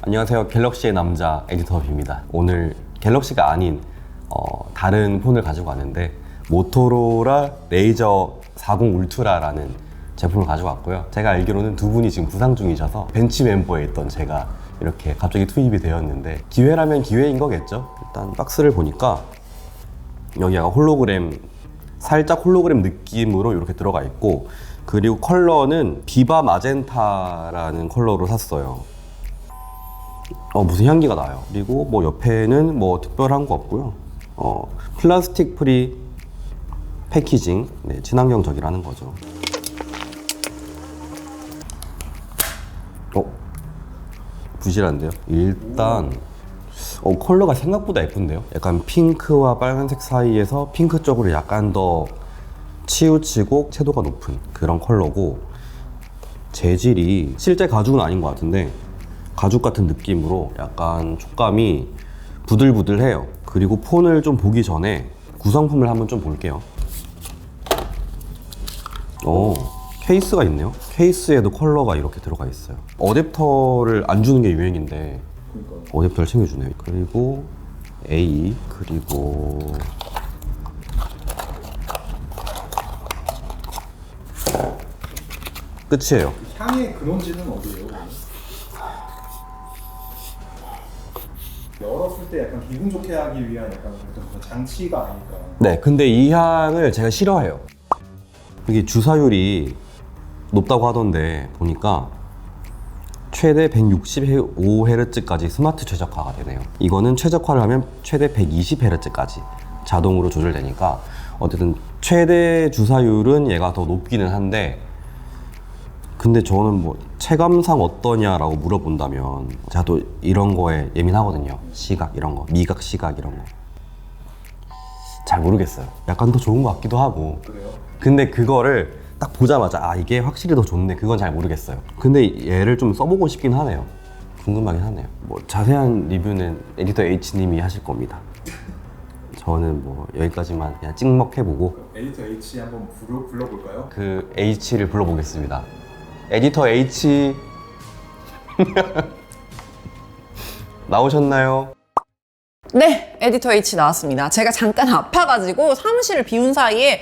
안녕하세요. 갤럭시의 남자 에디터 B입니다. 오늘 갤럭시가 아닌 다른 폰을 가지고 왔는데 모토로라 레이저 40 울트라라는 제품을 가지고 왔고요. 제가 알기로는 두 분이 지금 부상 중이셔서 벤치 멤버에 있던 제가 이렇게 갑자기 투입이 되었는데 기회라면 기회인 거겠죠? 일단 박스를 보니까 여기 약간 살짝 홀로그램 느낌으로 이렇게 들어가 있고, 그리고 컬러는 비바 마젠타라는 컬러로 샀어요. 무슨 향기가 나요. 그리고 뭐 옆에는 뭐 특별한 거 없고요. 플라스틱 프리 패키징, 네, 친환경적이라는 거죠. 부실한데요? 일단 컬러가 생각보다 예쁜데요? 약간 핑크와 빨간색 사이에서 핑크 쪽으로 약간 더 치우치고 채도가 높은 그런 컬러고, 재질이 실제 가죽은 아닌 것 같은데 가죽 같은 느낌으로 약간 촉감이 부들부들해요. 그리고 폰을 좀 보기 전에 구성품을 한번 좀 볼게요. 케이스가 있네요. 케이스에도 컬러가 이렇게 들어가 있어요. 어댑터를 안 주는 게 유행인데 어댑터를 챙겨주네요. 그리고 A, 그리고 끝이에요. 향의 근원지는 어디예요? 열었을 때 약간 기분 좋게 하기 위한 약간 어떤 장치가 아닐까. 네, 근데 이 향을 제가 싫어해요. 이게 주사율이 높다고 하던데 보니까 최대 165Hz까지 스마트 최적화가 되네요. 이거는 최적화를 하면 최대 120Hz까지 자동으로 조절되니까 어쨌든 최대 주사율은 얘가 더 높기는 한데, 근데 저는 뭐 체감상 어떠냐라고 물어본다면 제가 또 이런 거에 예민하거든요. 시각 이런 거, 미각, 시각 이런 거 잘 모르겠어요. 약간 더 좋은 것 같기도 하고. 그래요? 근데 그거를 딱 보자마자 이게 확실히 더 좋네, 그건 잘 모르겠어요. 근데 얘를 좀 써보고 싶긴 하네요. 궁금하긴 하네요. 뭐 자세한 리뷰는 에디터 H님이 하실 겁니다. 저는 뭐 여기까지만 그냥 찍먹해보고 에디터 H 한번 불러볼까요? 그 H를 불러보겠습니다. 에디터 H 나오셨나요? 네, 에디터 H 나왔습니다. 제가 잠깐 아파가지고 사무실을 비운 사이에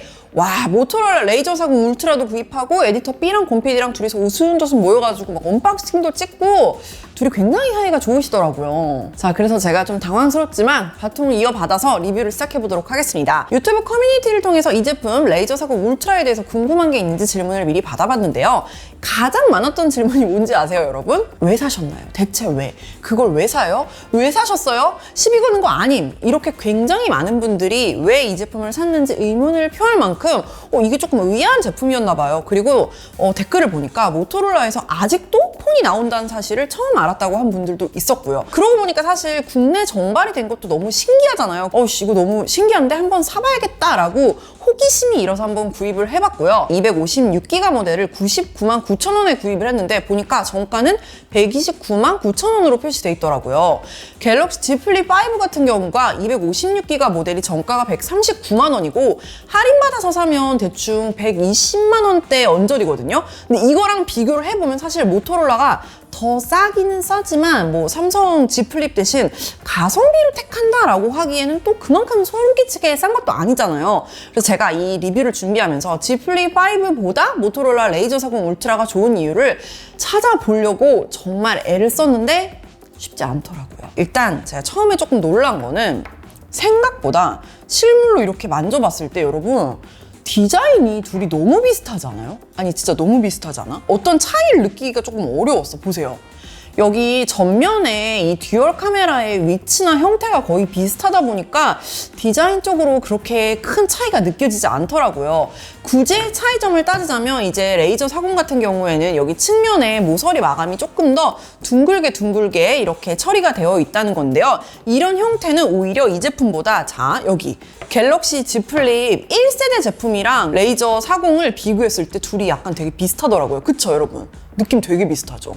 모토로라 레이저 40 울트라도 구입하고 에디터 B랑 곰PD랑 둘이서 우스운저순 모여가지고 막 언박싱도 찍고 둘이 굉장히 사이가 좋으시더라고요. 자, 그래서 제가 좀 당황스럽지만 바통을 이어받아서 리뷰를 시작해보도록 하겠습니다. 유튜브 커뮤니티를 통해서 이 제품 레이저 40 울트라에 대해서 궁금한 게 있는지 질문을 미리 받아봤는데요. 가장 많았던 질문이 뭔지 아세요, 여러분? 왜 사셨나요? 대체 왜? 그걸 왜 사요? 왜 사셨어요? 시비 거는 거 아님. 이렇게 굉장히 많은 분들이 왜 이 제품을 샀는지 의문을 표할 만큼 이게 조금 의아한 제품이었나 봐요. 그리고 댓글을 보니까 모토로라에서 아직도 폰이 나온다는 사실을 처음 알았다고 한 분들도 있었고요. 그러고 보니까 사실 국내 정발이 된 것도 너무 신기하잖아요. 이거 너무 신기한데 한번 사봐야겠다라고 호기심이 일어서 한번 구입을 해봤고요. 256기가 모델을 99만 9천 원에 구입을 했는데 보니까 정가는 129만 9천 원으로 표시돼 있더라고요. 갤럭시 Z 플립 5 같은 경우가 256기가 모델이 정가가 139만 원이고 할인받아서 사면 대충 120만 원대 언저리거든요. 근데 이거랑 비교를 해보면 사실 모토로라가 더 싸기는 싸지만 뭐 삼성 Z 플립 대신 가성비를 택한다라고 하기에는 또 그만큼 소름 끼치게 싼 것도 아니잖아요. 그래서 제가 이 리뷰를 준비하면서 Z 플립 5보다 모토로라 레이저 40 울트라가 좋은 이유를 찾아보려고 정말 애를 썼는데 쉽지 않더라고요. 일단 제가 처음에 조금 놀란 거는 생각보다 실물로 이렇게 만져봤을 때 여러분 디자인이 둘이 너무 비슷하지 않아요? 아니 진짜 너무 비슷하지 않아? 어떤 차이를 느끼기가 조금 어려웠어. 보세요. 여기 전면에 이 듀얼 카메라의 위치나 형태가 거의 비슷하다 보니까 디자인적으로 그렇게 큰 차이가 느껴지지 않더라고요. 굳이 차이점을 따지자면 이제 레이저 40 같은 경우에는 여기 측면에 모서리 마감이 조금 더 둥글게 이렇게 처리가 되어 있다는 건데요. 이런 형태는 오히려 이 제품보다 여기 갤럭시 Z 플립 1세대 제품이랑 레이저 40을 비교했을 때 둘이 약간 되게 비슷하더라고요. 그쵸 여러분? 느낌 되게 비슷하죠?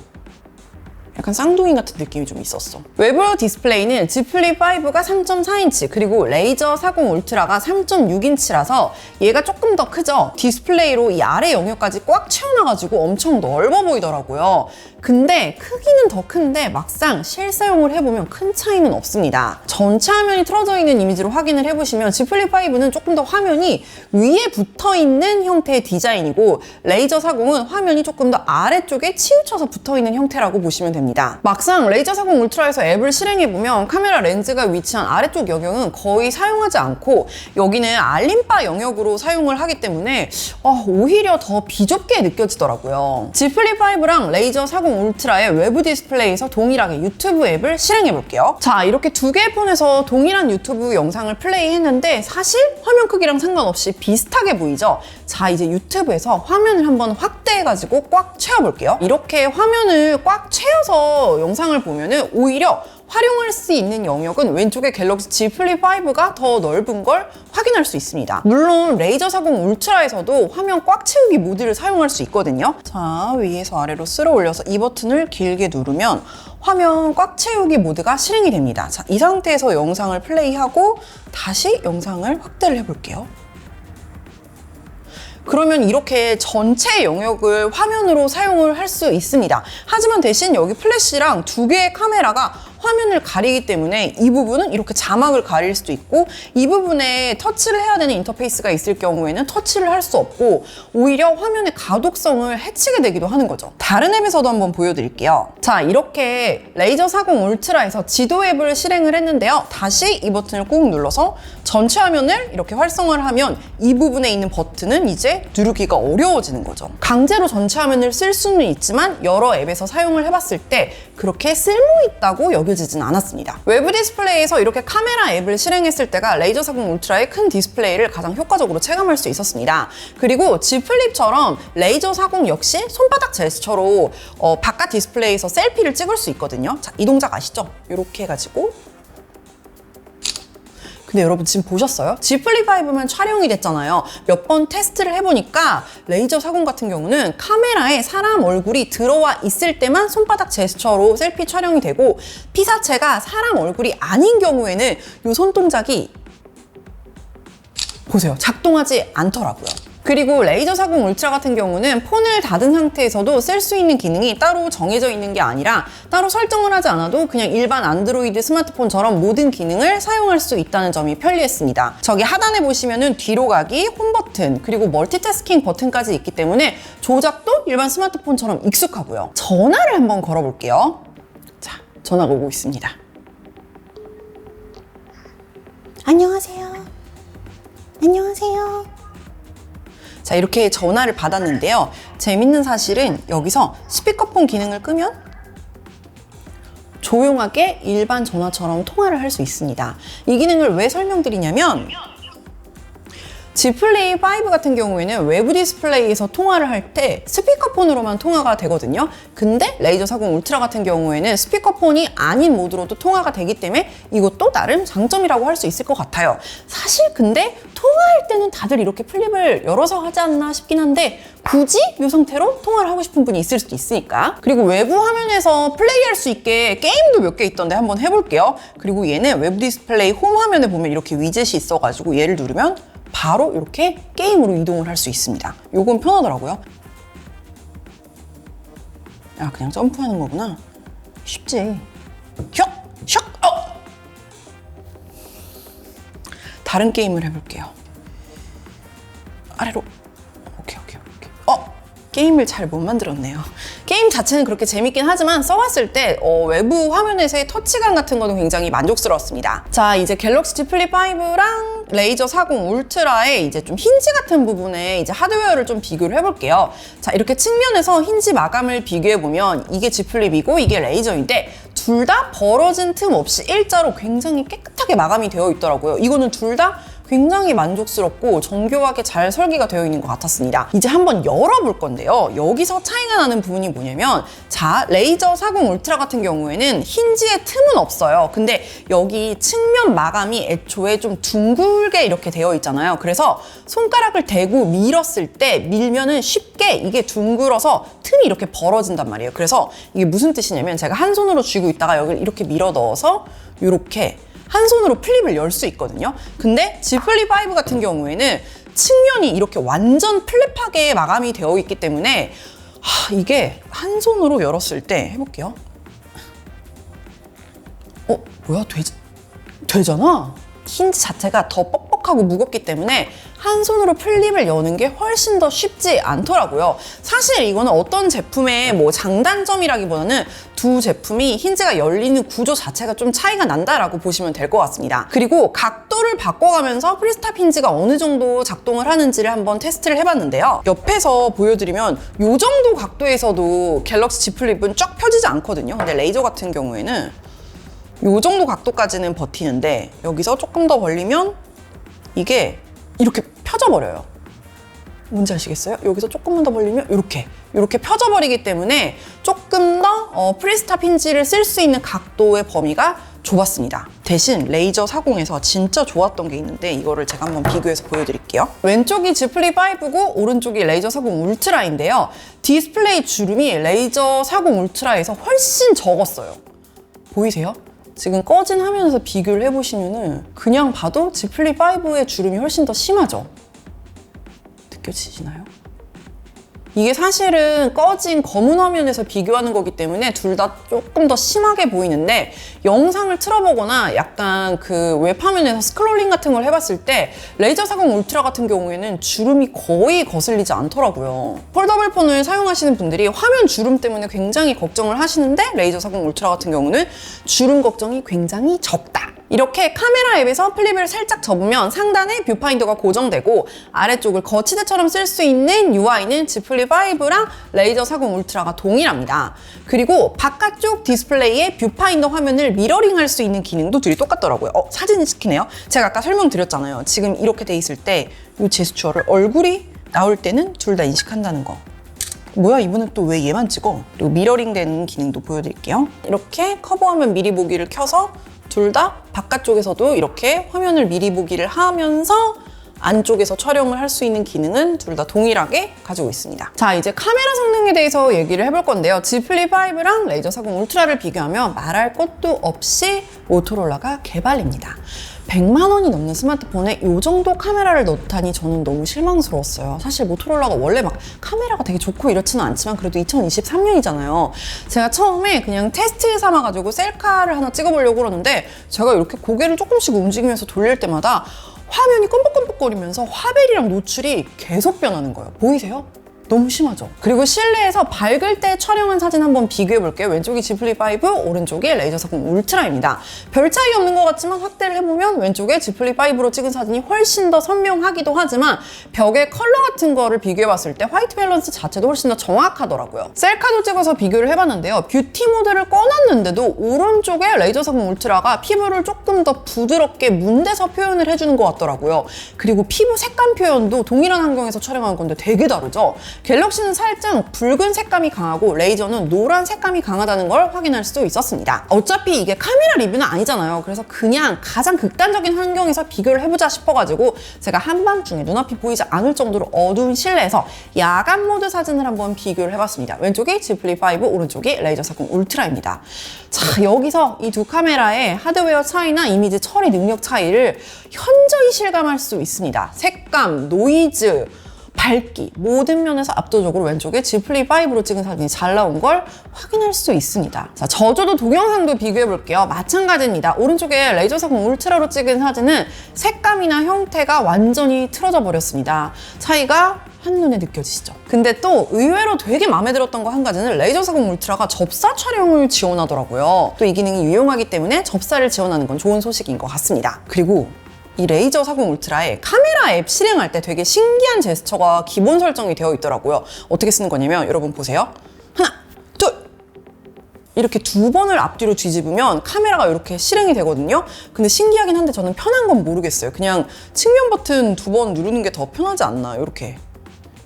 약간 쌍둥이 같은 느낌이 좀 있었어. 외부 디스플레이는 Z 플립 5가 3.4인치 그리고 레이저 40 울트라가 3.6인치라서 얘가 조금 더 크죠? 디스플레이로 이 아래 영역까지 꽉 채워놔가지고 엄청 넓어 보이더라고요. 근데 크기는 더 큰데 막상 실사용을 해보면 큰 차이는 없습니다. 전체 화면이 틀어져 있는 이미지로 확인을 해보시면 Z 플립 5는 조금 더 화면이 위에 붙어있는 형태의 디자인이고 레이저 40은 화면이 조금 더 아래쪽에 치우쳐서 붙어있는 형태라고 보시면 됩니다. 막상 레이저 40 울트라에서 앱을 실행해보면 카메라 렌즈가 위치한 아래쪽 영역은 거의 사용하지 않고 여기는 알림바 영역으로 사용을 하기 때문에 오히려 더 비좁게 느껴지더라고요. Z 플립 5랑 레이저 40 울트라의 외부 디스플레이에서 동일하게 유튜브 앱을 실행해 볼게요. 자, 이렇게 두 개의 폰에서 동일한 유튜브 영상을 플레이 했는데 사실 화면 크기랑 상관없이 비슷하게 보이죠? 자, 이제 유튜브에서 화면을 한번 확대해가지고 꽉 채워볼게요. 이렇게 화면을 꽉 채워서 영상을 보면은 오히려 활용할 수 있는 영역은 왼쪽에 갤럭시 Z 플립 5가 더 넓은 걸 확인할 수 있습니다. 물론 레이저 40 울트라에서도 화면 꽉 채우기 모드를 사용할 수 있거든요. 자, 위에서 아래로 쓸어 올려서 이 버튼을 길게 누르면 화면 꽉 채우기 모드가 실행이 됩니다. 자, 이 상태에서 영상을 플레이하고 다시 영상을 확대를 해볼게요. 그러면 이렇게 전체 영역을 화면으로 사용을 할 수 있습니다. 하지만 대신 여기 플래시랑 두 개의 카메라가 화면을 가리기 때문에 이 부분은 이렇게 자막을 가릴 수도 있고 이 부분에 터치를 해야 되는 인터페이스가 있을 경우에는 터치를 할 수 없고 오히려 화면의 가독성을 해치게 되기도 하는 거죠. 다른 앱에서도 한번 보여드릴게요. 자, 이렇게 레이저 40 울트라에서 지도 앱을 실행을 했는데요. 다시 이 버튼을 꾹 눌러서 전체 화면을 이렇게 활성화를 하면 이 부분에 있는 버튼은 이제 누르기가 어려워지는 거죠. 강제로 전체 화면을 쓸 수는 있지만 여러 앱에서 사용을 해봤을 때 그렇게 쓸모있다고 여겨지진 않았습니다. 외부 디스플레이에서 이렇게 카메라 앱을 실행했을 때가 레이저 40 울트라의 큰 디스플레이를 가장 효과적으로 체감할 수 있었습니다. 그리고 Z 플립처럼 레이저 40 역시 손바닥 제스처로 바깥 디스플레이에서 셀피를 찍을 수 있거든요. 자, 이 동작 아시죠? 이렇게 해가지고 근데 여러분 지금 보셨어요? Z 플립 5만 촬영이 됐잖아요. 몇 번 테스트를 해보니까 레이저 40 같은 경우는 카메라에 사람 얼굴이 들어와 있을 때만 손바닥 제스처로 셀피 촬영이 되고 피사체가 사람 얼굴이 아닌 경우에는 이 손동작이 보세요. 작동하지 않더라고요. 그리고 레이저 40 울트라 같은 경우는 폰을 닫은 상태에서도 쓸 수 있는 기능이 따로 정해져 있는 게 아니라 따로 설정을 하지 않아도 그냥 일반 안드로이드 스마트폰처럼 모든 기능을 사용할 수 있다는 점이 편리했습니다. 저기 하단에 보시면은 뒤로 가기, 홈 버튼, 그리고 멀티태스킹 버튼까지 있기 때문에 조작도 일반 스마트폰처럼 익숙하고요. 전화를 한번 걸어볼게요. 자, 전화가 오고 있습니다. 안녕하세요. 안녕하세요. 자, 이렇게 전화를 받았는데요. 재밌는 사실은 여기서 스피커폰 기능을 끄면 조용하게 일반 전화처럼 통화를 할 수 있습니다. 이 기능을 왜 설명드리냐면 Z 플립 5 같은 경우에는 외부 디스플레이에서 통화를 할 때 스피커폰으로만 통화가 되거든요. 근데 레이저 40 울트라 같은 경우에는 스피커폰이 아닌 모드로도 통화가 되기 때문에 이것도 나름 장점이라고 할 수 있을 것 같아요. 사실 근데 통화할 때는 다들 이렇게 플립을 열어서 하지 않나 싶긴 한데 굳이 이 상태로 통화를 하고 싶은 분이 있을 수도 있으니까. 그리고 외부 화면에서 플레이할 수 있게 게임도 몇 개 있던데 한번 해볼게요. 그리고 얘는 외부 디스플레이 홈 화면에 보면 이렇게 위젯이 있어가지고 얘를 누르면 바로 이렇게 게임으로 이동을 할 수 있습니다. 요건 편하더라고요. 야, 그냥 점프하는 거구나. 쉽지. 슉! 슉! 다른 게임을 해볼게요. 아래로. 오케이. 게임을 잘 못 만들었네요. 게임 자체는 그렇게 재밌긴 하지만 써봤을 때 외부 화면에서의 터치감 같은 거는 굉장히 만족스러웠습니다. 자, 이제 갤럭시 Z 플립 5랑 레이저 40 울트라의 이제 좀 힌지 같은 부분에 이제 하드웨어를 좀 비교를 해볼게요. 자, 이렇게 측면에서 힌지 마감을 비교해보면 이게 Z 플립이고 이게 레이저인데 둘 다 벌어진 틈 없이 일자로 굉장히 깨끗하게 마감이 되어 있더라고요. 이거는 둘 다 굉장히 만족스럽고 정교하게 잘 설계가 되어 있는 것 같았습니다. 이제 한번 열어볼 건데요. 여기서 차이가 나는 부분이 뭐냐면, 자, 레이저 40 울트라 같은 경우에는 힌지에 틈은 없어요. 근데 여기 측면 마감이 애초에 좀 둥글게 이렇게 되어 있잖아요. 그래서 손가락을 대고 밀었을 때 밀면은 쉽게 이게 둥글어서 틈이 이렇게 벌어진단 말이에요. 그래서 이게 무슨 뜻이냐면, 제가 한 손으로 쥐고 있다가 여기를 이렇게 밀어 넣어서 이렇게 한 손으로 플립을 열 수 있거든요. 근데 Z 플립 5 같은 경우에는 측면이 이렇게 완전 플립하게 마감이 되어 있기 때문에 이게 한 손으로 열었을 때 해볼게요. 뭐야? 되잖아? 힌지 자체가 더 뻑뻑하고 무겁기 때문에 한 손으로 플립을 여는 게 훨씬 더 쉽지 않더라고요. 사실 이거는 어떤 제품의 뭐 장단점이라기보다는 두 제품이 힌지가 열리는 구조 자체가 좀 차이가 난다라고 보시면 될 것 같습니다. 그리고 각도를 바꿔가면서 프리스탑 힌지가 어느 정도 작동을 하는지를 한번 테스트를 해봤는데요. 옆에서 보여드리면 이 정도 각도에서도 갤럭시 Z 플립은 쫙 펴지지 않거든요. 근데 레이저 같은 경우에는 이 정도 각도까지는 버티는데 여기서 조금 더 벌리면 이게 이렇게 펴져버려요. 뭔지 아시겠어요? 여기서 조금만 더 벌리면 이렇게 펴져버리기 때문에 조금 더 프리스탑 힌지를 쓸 수 있는 각도의 범위가 좁았습니다. 대신 레이저 40에서 진짜 좋았던 게 있는데 이거를 제가 한번 비교해서 보여드릴게요. 왼쪽이 Z 플립 5고 오른쪽이 레이저 40 울트라인데요. 디스플레이 주름이 레이저 40 울트라에서 훨씬 적었어요. 보이세요? 지금 꺼진 화면에서 비교를 해보시면은 그냥 봐도 Z 플립 5의 주름이 훨씬 더 심하죠? 느껴지시나요? 이게 사실은 꺼진 검은 화면에서 비교하는 거기 때문에 둘 다 조금 더 심하게 보이는데, 영상을 틀어보거나 약간 그 웹화면에서 스크롤링 같은 걸 해봤을 때 레이저 40 울트라 같은 경우에는 주름이 거의 거슬리지 않더라고요. 폴더블 폰을 사용하시는 분들이 화면 주름 때문에 굉장히 걱정을 하시는데, 레이저 40 울트라 같은 경우는 주름 걱정이 굉장히 적다. 이렇게 카메라 앱에서 플립을 살짝 접으면 상단에 뷰파인더가 고정되고 아래쪽을 거치대처럼 쓸 수 있는 UI는 Z 플립 5랑 레이저 40 울트라가 동일합니다. 그리고 바깥쪽 디스플레이에 뷰파인더 화면을 미러링할 수 있는 기능도 둘이 똑같더라고요. 사진이 찍히네요. 제가 아까 설명드렸잖아요. 지금 이렇게 돼 있을 때 이 제스처를 얼굴이 나올 때는 둘 다 인식한다는 거. 뭐야, 이분은 또 왜 얘만 찍어? 그리고 미러링 되는 기능도 보여드릴게요. 이렇게 커버화면 미리 보기를 켜서 둘 다 바깥쪽에서도 이렇게 화면을 미리 보기를 하면서 안쪽에서 촬영을 할 수 있는 기능은 둘 다 동일하게 가지고 있습니다. 자, 이제 카메라 성능에 대해서 얘기를 해볼 건데요. Z 플립 5랑 레이저 40 울트라를 비교하면 말할 것도 없이 모토로라가 개발입니다. 100만 원이 넘는 스마트폰에 이 정도 카메라를 넣다니 저는 너무 실망스러웠어요. 사실 모토로라가 원래 막 카메라가 되게 좋고 이렇지는 않지만 그래도 2023년이잖아요. 제가 처음에 그냥 테스트 삼아가지고 셀카를 하나 찍어보려고 그러는데, 제가 이렇게 고개를 조금씩 움직이면서 돌릴 때마다 화면이 껌뻑껌뻑거리면서 화벨이랑 노출이 계속 변하는 거예요. 보이세요? 너무 심하죠? 그리고 실내에서 밝을 때 촬영한 사진 한번 비교해 볼게요. 왼쪽이 Z 플립 5, 오른쪽이 레이저 40 울트라입니다. 별 차이 없는 것 같지만 확대를 해보면 왼쪽에 Z 플립 5로 찍은 사진이 훨씬 더 선명하기도 하지만 벽의 컬러 같은 거를 비교해 봤을 때 화이트 밸런스 자체도 훨씬 더 정확하더라고요. 셀카도 찍어서 비교를 해봤는데요. 뷰티 모드를 꺼놨는데도 오른쪽에 레이저 40 울트라가 피부를 조금 더 부드럽게 문대서 표현을 해주는 것 같더라고요. 그리고 피부 색감 표현도 동일한 환경에서 촬영한 건데 되게 다르죠? 갤럭시는 살짝 붉은 색감이 강하고 레이저는 노란 색감이 강하다는 걸 확인할 수 있었습니다. 어차피 이게 카메라 리뷰는 아니잖아요. 그래서 그냥 가장 극단적인 환경에서 비교를 해보자 싶어가지고 제가 한밤중에 눈앞이 보이지 않을 정도로 어두운 실내에서 야간 모드 사진을 한번 비교를 해봤습니다. 왼쪽이 Z 플립 5, 오른쪽이 레이저 40 울트라입니다. 자, 여기서 이 두 카메라의 하드웨어 차이나 이미지 처리 능력 차이를 현저히 실감할 수 있습니다. 색감, 노이즈, 밝기, 모든 면에서 압도적으로 왼쪽에 Z 플립 5로 찍은 사진이 잘 나온 걸 확인할 수 있습니다. 자, 저조도 동영상도 비교해 볼게요. 마찬가지입니다. 오른쪽에 레이저 40 울트라로 찍은 사진은 색감이나 형태가 완전히 틀어져 버렸습니다. 차이가 한눈에 느껴지시죠? 근데 또 의외로 되게 마음에 들었던 거 한 가지는 레이저 40 울트라가 접사 촬영을 지원하더라고요. 또 이 기능이 유용하기 때문에 접사를 지원하는 건 좋은 소식인 것 같습니다. 그리고 이 레이저 40 울트라에 카메라 앱 실행할 때 되게 신기한 제스처가 기본 설정이 되어 있더라고요. 어떻게 쓰는 거냐면 여러분 보세요. 하나, 둘, 이렇게 2번을 앞뒤로 뒤집으면 카메라가 이렇게 실행이 되거든요. 근데 신기하긴 한데 저는 편한 건 모르겠어요. 그냥 측면 버튼 2번 누르는 게 더 편하지 않나, 이렇게.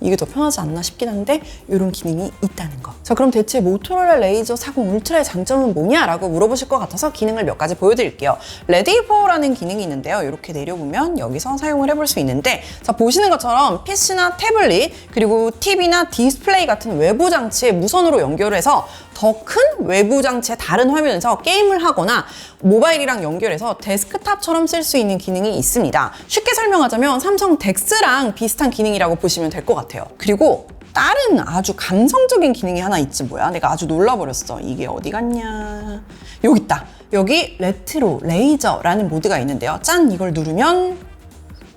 이게 더 편하지 않나 싶긴 한데 이런 기능이 있다는 거. 자, 그럼 대체 모토로라 레이저 40 울트라의 장점은 뭐냐라고 물어보실 것 같아서 기능을 몇 가지 보여드릴게요. 레디포라는 기능이 있는데요. 이렇게 내려보면 여기서 사용을 해볼 수 있는데, 자, 보시는 것처럼 PC나 태블릿 그리고 TV나 디스플레이 같은 외부 장치에 무선으로 연결해서 더 큰 외부 장치의 다른 화면에서 게임을 하거나 모바일이랑 연결해서 데스크탑처럼 쓸 수 있는 기능이 있습니다. 쉽게 설명하자면 삼성 덱스랑 비슷한 기능이라고 보시면 될 것 같아요. 그리고 다른 아주 감성적인 기능이 하나 있지 뭐야. 내가 아주 놀라버렸어. 이게 어디 갔냐. 여기 있다. 여기 레트로 레이저라는 모드가 있는데요. 짠! 이걸 누르면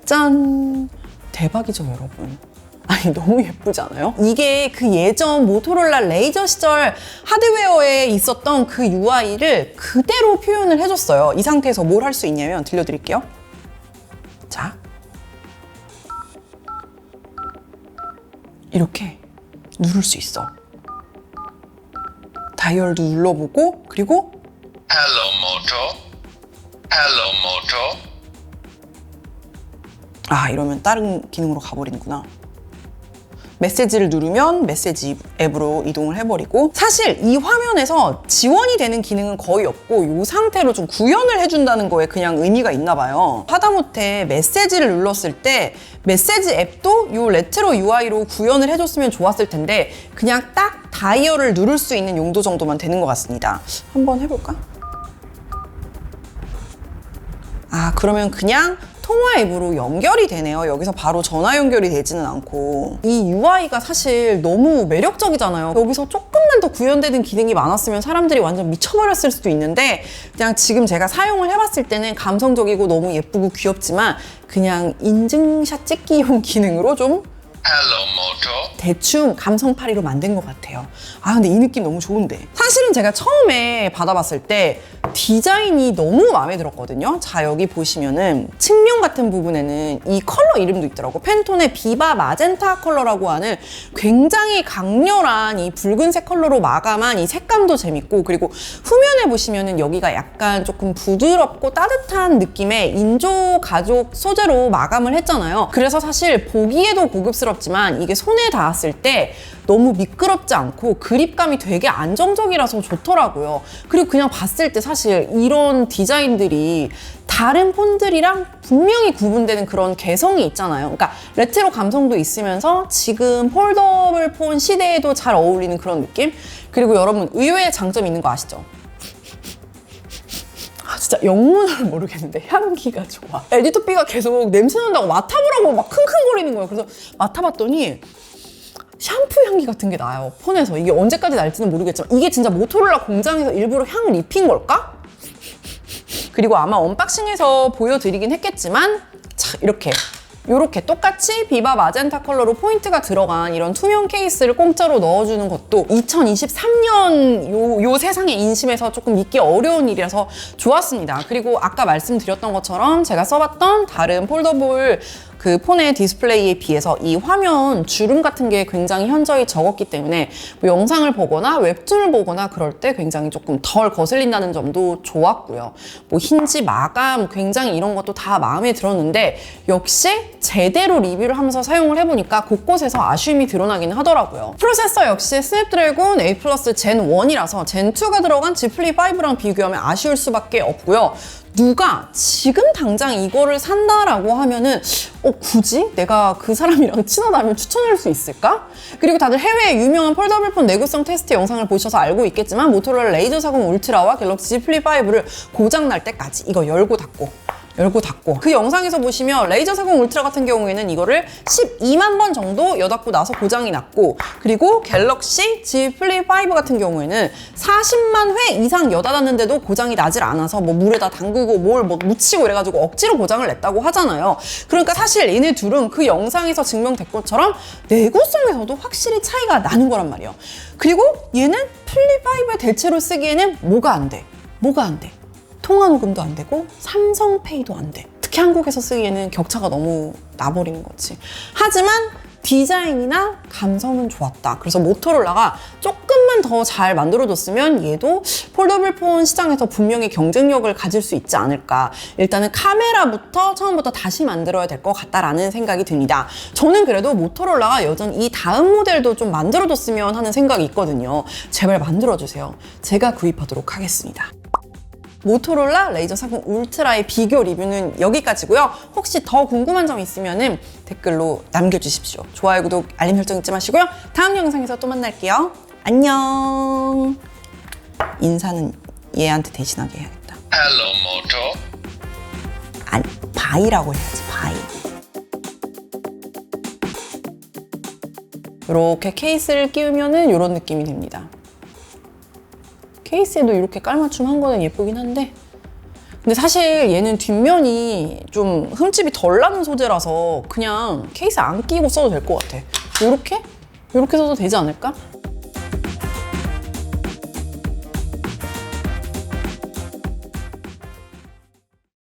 짠! 대박이죠, 여러분. 아니, 너무 예쁘지 않아요? 이게 그 예전 모토로라 레이저 시절 하드웨어에 있었던 그 UI를 그대로 표현을 해줬어요. 이 상태에서 뭘 할 수 있냐면 들려드릴게요. 자, 이렇게 누를 수 있어. 다이얼도 눌러보고, 그리고 Hello, Moto. Hello, Moto. 아, 이러면 다른 기능으로 가버리는구나. 메시지를 누르면 메시지 앱으로 이동을 해버리고, 사실 이 화면에서 지원이 되는 기능은 거의 없고 이 상태로 좀 구현을 해준다는 거에 그냥 의미가 있나 봐요. 하다못해 메시지를 눌렀을 때 메시지 앱도 이 레트로 UI로 구현을 해줬으면 좋았을 텐데 그냥 딱 다이얼을 누를 수 있는 용도 정도만 되는 것 같습니다. 한번 해볼까? 아, 그러면 그냥 통화 앱으로 연결이 되네요. 여기서 바로 전화 연결이 되지는 않고. 이 UI가 사실 너무 매력적이잖아요. 여기서 조금만 더 구현되는 기능이 많았으면 사람들이 완전 미쳐버렸을 수도 있는데, 그냥 지금 제가 사용을 해봤을 때는 감성적이고 너무 예쁘고 귀엽지만 그냥 인증샷 찍기용 기능으로 좀 Hello, Moto. 대충 감성파리로 만든 것 같아요. 아, 근데 이 느낌 너무 좋은데. 사실은 제가 처음에 받아봤을 때 디자인이 너무 마음에 들었거든요. 자, 여기 보시면은 측면 같은 부분에는 이 컬러 이름도 있더라고. 팬톤의 비바 마젠타 컬러라고 하는 굉장히 강렬한 이 붉은색 컬러로 마감한 이 색감도 재밌고, 그리고 후면에 보시면은 여기가 약간 조금 부드럽고 따뜻한 느낌의 인조 가죽 소재로 마감을 했잖아요. 그래서 사실 보기에도 고급스럽지만 이게 손에 닿았을 때 너무 미끄럽지 않고 그립감이 되게 안정적이라서 좋더라고요. 그리고 그냥 봤을 때 사실 이런 디자인들이 다른 폰들이랑 분명히 구분되는 그런 개성이 있잖아요. 그러니까 레트로 감성도 있으면서 지금 폴더블 폰 시대에도 잘 어울리는 그런 느낌? 그리고 여러분, 의외의 장점이 있는 거 아시죠? 진짜 영문을 모르겠는데 향기가 좋아. 에디터 B가 계속 냄새 난다고 맡아보라고 막 킁킁거리는 거예요. 그래서 맡아봤더니 샴푸 향기 같은 게 나요, 폰에서. 이게 언제까지 날지는 모르겠지만 이게 진짜 모토로라 공장에서 일부러 향을 입힌 걸까? 그리고 아마 언박싱에서 보여드리긴 했겠지만, 자, 이렇게 똑같이 비바 마젠타 컬러로 포인트가 들어간 이런 투명 케이스를 공짜로 넣어주는 것도 2023년 요 세상의 인심에서 조금 믿기 어려운 일이라서 좋았습니다. 그리고 아까 말씀드렸던 것처럼 제가 써봤던 다른 폴더블 그 폰의 디스플레이에 비해서 이 화면 주름 같은 게 굉장히 현저히 적었기 때문에 뭐 영상을 보거나 웹툰을 보거나 그럴 때 굉장히 조금 덜 거슬린다는 점도 좋았고요. 뭐 힌지 마감 굉장히 이런 것도 다 마음에 들었는데, 역시 제대로 리뷰를 하면서 사용을 해보니까 곳곳에서 아쉬움이 드러나긴 하더라고요. 프로세서 역시 스냅드래곤 A 플러스 젠 1이라서 젠 2가 들어간 Z 플립 5랑 비교하면 아쉬울 수밖에 없고요. 누가 지금 당장 이거를 산다라고 하면은 굳이 내가 그 사람이랑 친하다면 추천할 수 있을까? 그리고 다들 해외의 유명한 폴더블폰 내구성 테스트 영상을 보셔서 알고 있겠지만 모토로라 레이저 40 울트라와 갤럭시 Z 플립 5를 고장 날 때까지 이거 열고 닫고 그 영상에서 보시면 레이저 40 울트라 같은 경우에는 이거를 12만 번 정도 여닫고 나서 고장이 났고, 그리고 갤럭시 Z 플립 5 같은 경우에는 40만 회 이상 여닫았는데도 고장이 나질 않아서 뭐 물에다 담그고 뭘 뭐 묻히고 이래가지고 억지로 고장을 냈다고 하잖아요. 그러니까 사실 얘네 둘은 그 영상에서 증명된 것처럼 내구성에서도 확실히 차이가 나는 거란 말이에요. 그리고 얘는 플립 5의 대체로 쓰기에는 뭐가 안 돼? 통화 녹음도 안 되고 삼성페이도 안 돼. 특히 한국에서 쓰기에는 격차가 너무 나버리는 거지. 하지만 디자인이나 감성은 좋았다. 그래서 모토로라가 조금만 더 잘 만들어줬으면 얘도 폴더블 폰 시장에서 분명히 경쟁력을 가질 수 있지 않을까. 일단은 카메라부터 처음부터 다시 만들어야 될 것 같다라는 생각이 듭니다. 저는 그래도 모토로라가 여전히 이 다음 모델도 좀 만들어줬으면 하는 생각이 있거든요. 제발 만들어주세요. 제가 구입하도록 하겠습니다. 모토로라 레이저 40 울트라의 비교 리뷰는 여기까지고요. 혹시 더 궁금한 점 있으면 댓글로 남겨주십시오. 좋아요, 구독, 알림 설정 잊지 마시고요. 다음 영상에서 또 만날게요. 안녕. 인사는 얘한테 대신하게 해야겠다. Hello, Moto. 아니, 바이라고 해야지, 바이. 이렇게 케이스를 끼우면은 이런 느낌이 됩니다. 케이스에도 이렇게 깔맞춤 한 거는 예쁘긴 한데, 근데 사실 얘는 뒷면이 좀 흠집이 덜 나는 소재라서 그냥 케이스 안 끼고 써도 될 것 같아. 이렇게 써도 되지 않을까?